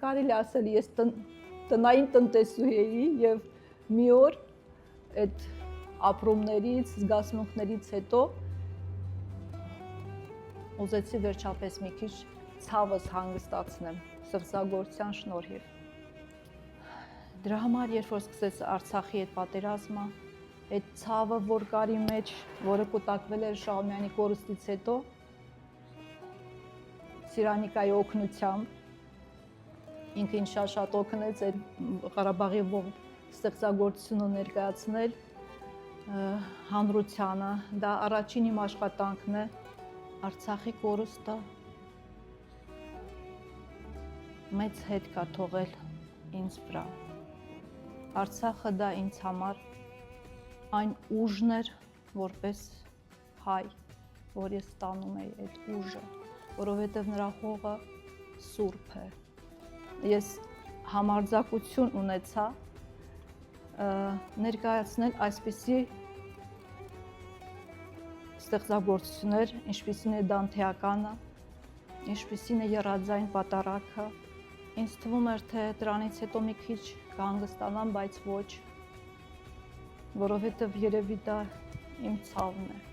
Կարելի ասել ես տնային տնտեսուհի էի եւ մի օր այդ ապրումներից, զգացմունքներից հետո ուզեցի վերջապես մի քիչ ցավս հանգստացնեմ ստեղծագործության շնորհիվ։ Դրա համար երբ որ սկսեց Արցախի այդ պատերազմը, այդ ցավը, որ կար իմ մեջ, որը կուտակվել էր Շահումյանի կորուստից հետո, Սիրանիկայի օգնությամբ ինքը ինձ շատ օգնեց այդ Ղարաբաղի ստեղծագործությունը ներկայացնել հանրությանը, դա առաջին իմ աշխատանքն է, Արցախի կորուստը մեծ հետ կա թողել ինձ վրա։ Արցախը դա ինձ համար այն ուժն էր, որպես հայ, որ ես ստանում էի այդ ուժը, որովհետև նրա հողը սուրբ է։ Ես համարձակություն ունեցա ներկայացնել այսպիսի ստեղծագործություններ, ինչպիսին է Դանթեականը, ինչպիսին է Եռաձայն պատարագը։ Ինձ թվում էր, թե դրանից հետո մի քիչ կհանգստանամ, բայց ոչ, որովհետև երևի դա իմ ցավն է։